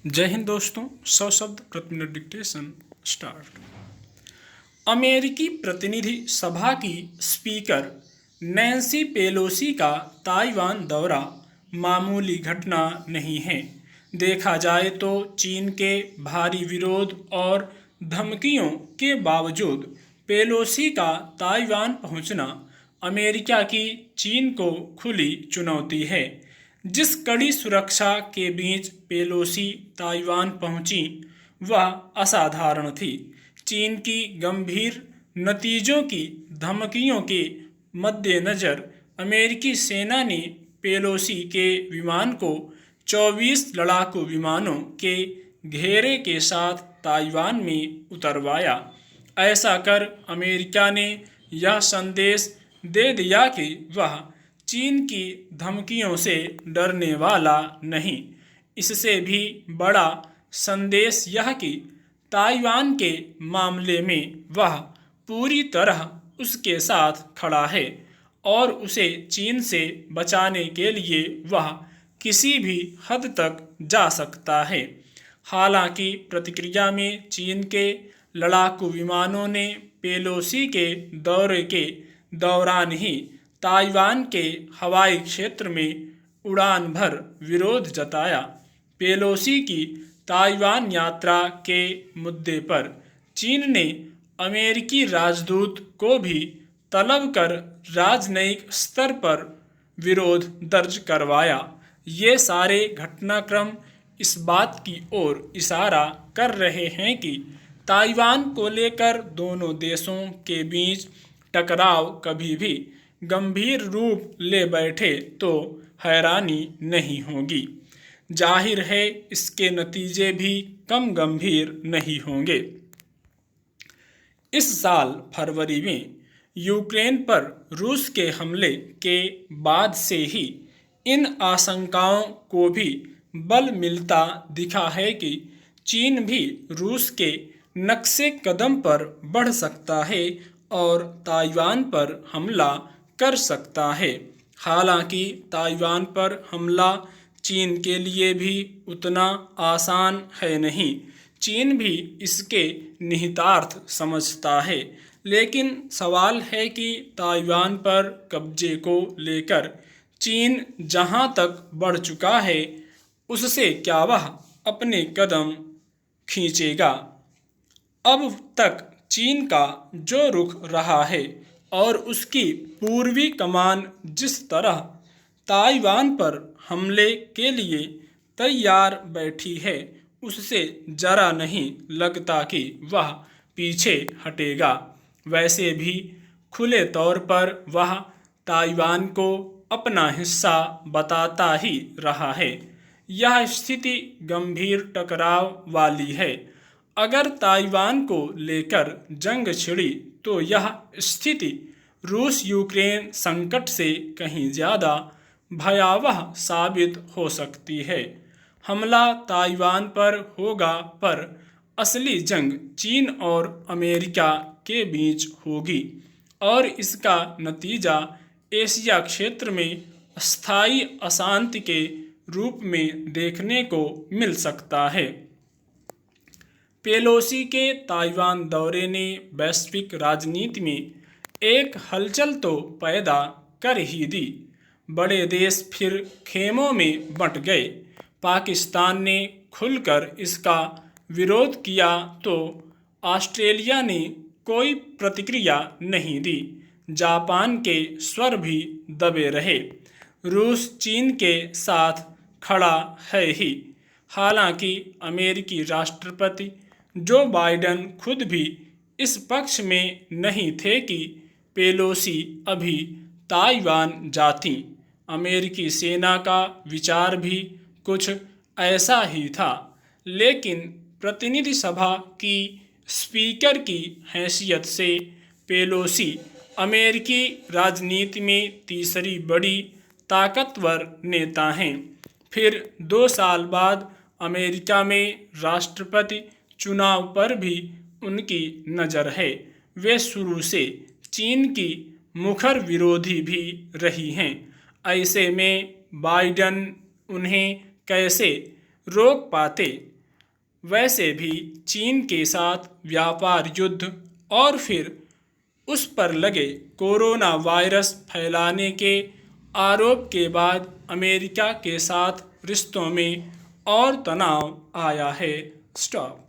जय हिंद दोस्तों। 100 शब्द प्रति मिनट डिक्टेशन स्टार्ट। अमेरिकी प्रतिनिधि सभा की स्पीकर नैन्सी पेलोसी का ताइवान दौरा मामूली घटना नहीं है। देखा जाए तो चीन के भारी विरोध और धमकियों के बावजूद पेलोसी का ताइवान पहुंचना अमेरिका की चीन को खुली चुनौती है। जिस कड़ी सुरक्षा के बीच पेलोसी ताइवान पहुंची वह असाधारण थी। चीन की गंभीर नतीजों की धमकियों के मद्देनज़र अमेरिकी सेना ने पेलोसी के विमान को 24 लड़ाकू विमानों के घेरे के साथ ताइवान में उतरवाया। ऐसा कर अमेरिका ने यह संदेश दे दिया कि वह चीन की धमकियों से डरने वाला नहीं। इससे भी बड़ा संदेश यह कि ताइवान के मामले में वह पूरी तरह उसके साथ खड़ा है और उसे चीन से बचाने के लिए वह किसी भी हद तक जा सकता है। हालांकि प्रतिक्रिया में चीन के लड़ाकू विमानों ने पेलोसी के दौरे के दौरान ही ताइवान के हवाई क्षेत्र में उड़ान भर विरोध जताया। पेलोसी की ताइवान यात्रा के मुद्दे पर चीन ने अमेरिकी राजदूत को भी तलब कर राजनयिक स्तर पर विरोध दर्ज करवाया। ये सारे घटनाक्रम इस बात की ओर इशारा कर रहे हैं कि ताइवान को लेकर दोनों देशों के बीच टकराव कभी भी गंभीर रूप ले बैठे तो हैरानी नहीं होगी। जाहिर है इसके नतीजे भी कम गंभीर नहीं होंगे। इस साल फरवरी में यूक्रेन पर रूस के हमले के बाद से ही इन आशंकाओं को भी बल मिलता दिखा है कि चीन भी रूस के नक्शे कदम पर बढ़ सकता है और ताइवान पर हमला कर सकता है। हालांकि ताइवान पर हमला चीन के लिए भी उतना आसान है नहीं। चीन भी इसके निहितार्थ समझता है, लेकिन सवाल है कि ताइवान पर कब्जे को लेकर चीन जहां तक बढ़ चुका है उससे क्या वह अपने कदम खींचेगा। अब तक चीन का जो रुख रहा है और उसकी पूर्वी कमान जिस तरह ताइवान पर हमले के लिए तैयार बैठी है उससे जरा नहीं लगता कि वह पीछे हटेगा। वैसे भी खुले तौर पर वह ताइवान को अपना हिस्सा बताता ही रहा है। यह स्थिति गंभीर टकराव वाली है। अगर ताइवान को लेकर जंग छिड़ी तो यह स्थिति रूस यूक्रेन संकट से कहीं ज़्यादा भयावह साबित हो सकती है। हमला ताइवान पर होगा पर असली जंग चीन और अमेरिका के बीच होगी और इसका नतीजा एशिया क्षेत्र में स्थायी अशांति के रूप में देखने को मिल सकता है। पेलोसी के ताइवान दौरे ने वैश्विक राजनीति में एक हलचल तो पैदा कर ही दी। बड़े देश फिर खेमों में बंट गए। पाकिस्तान ने खुलकर इसका विरोध किया तो ऑस्ट्रेलिया ने कोई प्रतिक्रिया नहीं दी। जापान के स्वर भी दबे रहे। रूस चीन के साथ खड़ा है ही। हालांकि अमेरिकी राष्ट्रपति जो बाइडेन खुद भी इस पक्ष में नहीं थे कि पेलोसी अभी ताइवान जाती। अमेरिकी सेना का विचार भी कुछ ऐसा ही था, लेकिन प्रतिनिधि सभा की स्पीकर की हैसियत से पेलोसी अमेरिकी राजनीति में तीसरी बड़ी ताकतवर नेता हैं। फिर 2 साल बाद अमेरिका में राष्ट्रपति चुनाव पर भी उनकी नज़र है। वे शुरू से चीन की मुखर विरोधी भी रही हैं। ऐसे में बाइडेन उन्हें कैसे रोक पाते। वैसे भी चीन के साथ व्यापार युद्ध और फिर उस पर लगे कोरोना वायरस फैलाने के आरोप के बाद अमेरिका के साथ रिश्तों में और तनाव आया है। स्टॉप।